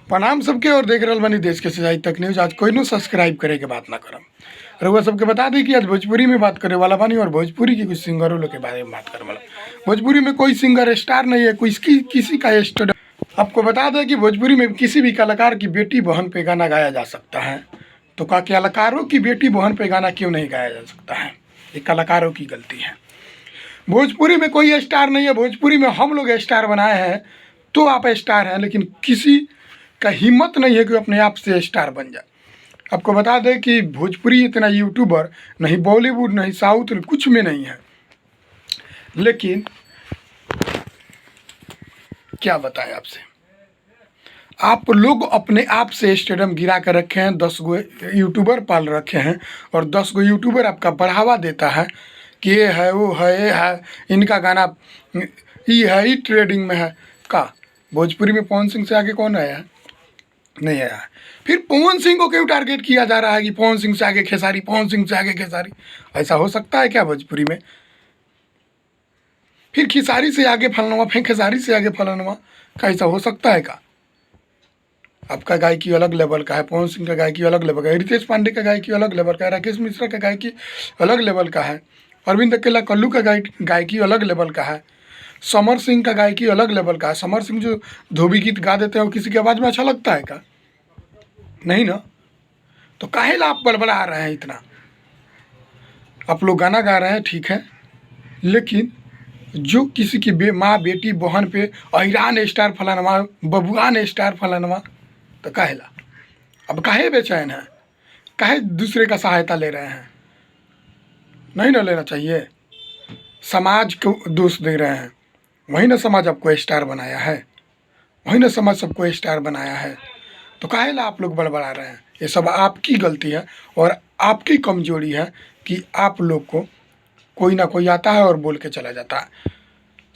प्रणाम सबके और देख रहल बानी देश के सच्चाई तक न्यूज। आज कोई नो सब्सक्राइब करे के बात ना करम। रउआ सबके बता दी कि आज भोजपुरी में बात करे वाला बानी और भोजपुरी की कुछ सिंगरों लोग के बारे में बात करे वाला। भोजपुरी में कोई सिंगर स्टार नहीं है, कोई किसी का स्टार। आपको बता दें कि भोजपुरी में किसी भी कलाकार की बेटी बहन पे गाना गाया जा सकता है, तो का कलाकारों की बेटी बहन पे गाना क्यों नहीं गाया जा सकता है? ये कलाकारों की गलती है। भोजपुरी में कोई स्टार नहीं है, भोजपुरी में हम लोग स्टार बनाए हैं तो आप स्टार हैं, लेकिन किसी का हिम्मत नहीं है कि अपने आप से स्टार बन जाए। आपको बता दें कि भोजपुरी इतना यूट्यूबर नहीं, बॉलीवुड नहीं, साउथ कुछ में नहीं है, लेकिन क्या बताएं आपसे। आप लोग अपने आप से स्टेडियम गिरा कर रखे हैं, 10 गो यूट्यूबर पाल रखे हैं और 10 गो यूट्यूबर आपका बढ़ावा देता है कि ये है, वो है, ये है, इनका गाना ये है, ये ट्रेडिंग में है। का भोजपुरी में पवन सिंह से आगे कौन आया है? नहीं आया है। फिर पवन सिंह को क्यों टारगेट किया जा रहा है कि पवन सिंह से आगे खेसारी, पवन सिंह से आगे खेसारी? ऐसा हो सकता है क्या भोजपुरी में? फिर खेसारी से आगे फलनवा, फिर खेसारी से आगे फलनवा, का ऐसा हो सकता है का? आपका गायकी अलग लेवल का है, पवन सिंह का गायकी अलग लेवल का है, रितेश पांडे का गायकी अलग लेवल का है, राकेश मिश्रा का गायकी अलग लेवल का है, अरविंद अकेला कल्लू का गायकी अलग लेवल का है, समर सिंह का गायकी अलग लेवल का है। समर सिंह जो धोबी गीत गा देते हैं वो किसी की आवाज़ में अच्छा लगता है क्या? नहीं ना। तो काहे ला आप बड़बड़ा रहे हैं इतना? आप लोग गाना गा रहे हैं ठीक है, लेकिन जो किसी की माँ बेटी बहन पे अहिरान स्टार फलानवा, बबुआन स्टार फलानवा, तो काहे ला? अब काहे बेचैन है? काहे दूसरे का सहायता ले रहे हैं? नहीं ना लेना चाहिए। समाज को दोष दे रहे हैं, वही ना समाज आपको स्टार बनाया है, वही ना समाज सबको स्टार बनाया है। तो काहे ला आप लोग बड़बड़ा रहे हैं? ये सब आपकी गलती है और आपकी कमजोरी है कि आप लोग को कोई ना कोई आता है और बोल के चला जाता है।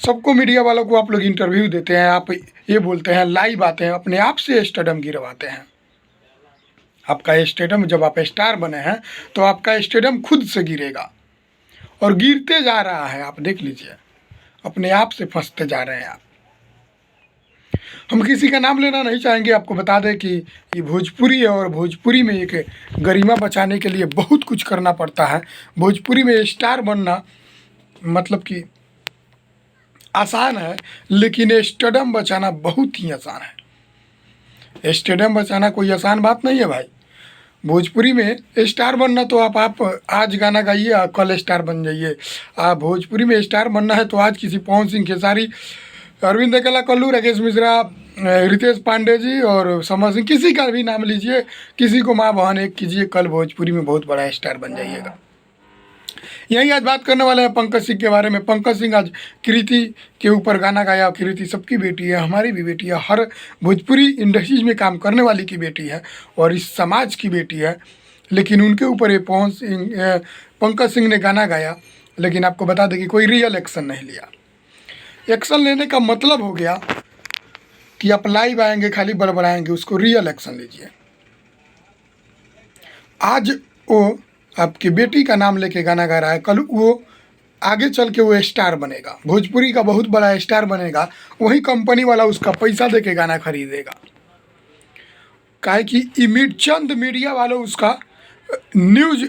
सबको, मीडिया वालों को आप लोग इंटरव्यू देते हैं, आप ये बोलते हैं, लाइव आते हैं, अपने आप से स्टेडियम गिरवाते हैं। आपका स्टेडियम, जब आप स्टार बने हैं तो आपका स्टेडियम खुद से गिरेगा और गिरते जा रहा है। आप देख लीजिए, अपने आप से फंसते जा रहे हैं आप। हम किसी का नाम लेना नहीं चाहेंगे। आपको बता दें कि ये भोजपुरी है और भोजपुरी में एक गरिमा बचाने के लिए बहुत कुछ करना पड़ता है। भोजपुरी में स्टार बनना मतलब कि आसान है, लेकिन स्टेडियम बचाना बहुत ही आसान है। स्टेडियम बचाना कोई आसान बात नहीं है भाई। भोजपुरी में स्टार बनना तो आप आज गाना गाइए, कल स्टार बन जाइए। आप भोजपुरी में स्टार बनना है तो आज किसी पवन सिंह, खेसारी, अरविंद अकेला कल्लू, राकेश मिश्रा, रितेश पांडे जी और समर सिंह, किसी का भी नाम लीजिए, किसी को माँ बहन एक कीजिए, कल भोजपुरी में बहुत बड़ा स्टार बन जाइएगा। यही आज बात करने वाले हैं पंकज सिंह के बारे में। पंकज सिंह आज कृति के ऊपर गाना गाया। कृति सबकी बेटी है, हमारी भी बेटी है, हर भोजपुरी इंडस्ट्रीज में काम करने वाली की बेटी है और इस समाज की बेटी है, लेकिन उनके ऊपर ये पंकज सिंह ने गाना गाया। लेकिन आपको बता दें कि कोई रियल एक्शन नहीं लिया। एक्शन लेने का मतलब हो गया कि आप लाइव आएंगे, खाली बड़बड़ाएंगे, उसको रियल एक्शन लीजिए। आज वो आपकी बेटी का नाम लेके गाना गा रहा है, कल वो आगे चल के वो स्टार बनेगा, भोजपुरी का बहुत बड़ा स्टार बनेगा। वही कंपनी वाला उसका पैसा दे के गाना खरीदेगा। काहे कि चंद मीडिया वाले उसका न्यूज,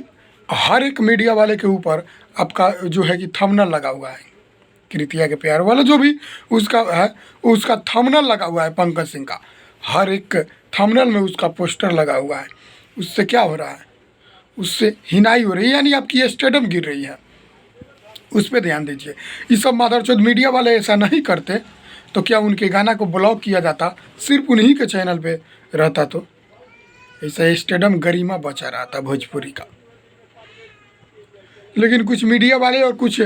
हर एक मीडिया वाले के ऊपर आपका जो है कि थंबनेल लगा हुआ है। कृतिया के प्यार वाला जो भी उसका है, उसका थंबनेल लगा हुआ है। पंकज सिंह का हर एक थंबनेल में उसका पोस्टर लगा हुआ है। उससे क्या हो रहा है? उससे हिनाई हो रही है, यानी आपकी स्टेडियम गिर रही है। उस पर ध्यान दीजिए। ये सब मादरचोद मीडिया वाले ऐसा नहीं करते तो क्या उनके गाना को ब्लॉक किया जाता? सिर्फ उन्हीं के चैनल पे रहता तो ऐसा स्टेडियम गरिमा बचा रहा था भोजपुरी का। लेकिन कुछ मीडिया वाले और कुछ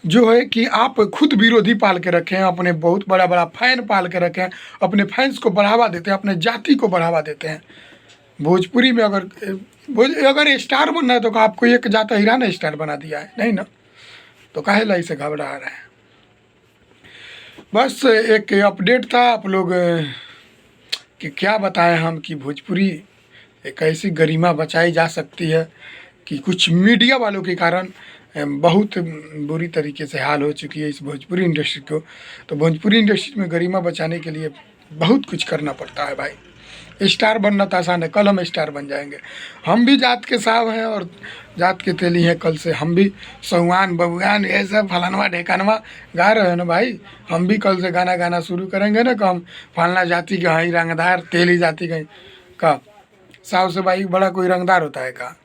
जो है कि आप खुद विरोधी पाल के रखे हैं, अपने बहुत बड़ा बड़ा फैन पाल के रखे हैं, अपने फैंस को बढ़ावा देते हैं, अपने जाति को बढ़ावा देते हैं। भोजपुरी में अगर स्टार बनना है तो आपको एक जाता हीरा स्टार बना दिया है, नहीं ना? तो काहे ला इसे घबरा रहे हैं? बस एक अपडेट था आप लोग कि क्या बताएं हम कि भोजपुरी एक ऐसी गरिमा बचाई जा सकती है कि कुछ मीडिया वालों के कारण बहुत बुरी तरीके से हाल हो चुकी है इस भोजपुरी इंडस्ट्री को। तो भोजपुरी इंडस्ट्री में गरिमा बचाने के लिए बहुत कुछ करना पड़ता है भाई। स्टार बनना तो आसान है, कल हम स्टार बन जाएंगे। हम भी जात के साव हैं और जात के तेली हैं, कल से हम भी सहुआन बबुआन ये सब फलानवा ढेकानवा गा रहे हैं ना भाई। हम भी कल से गाना गाना शुरू करेंगे ना कि हम फलाना जाति के हैं रंगदार, तेली जाति के का साव से भाई बड़ा कोई रंगदार होता है का।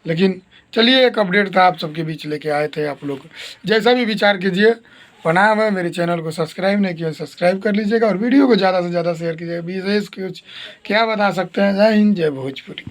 लेकिन चलिए, एक अपडेट था आप सबके बीच लेके आए थे। आप लोग जैसा भी विचार कीजिए, प्रणाम है। मेरे चैनल को सब्सक्राइब नहीं किया, सब्सक्राइब कर लीजिएगा और वीडियो को ज़्यादा से ज़्यादा शेयर कीजिएगा। विशेष कुछ क्या बता सकते हैं। जय हिंद, जय भोजपुरी।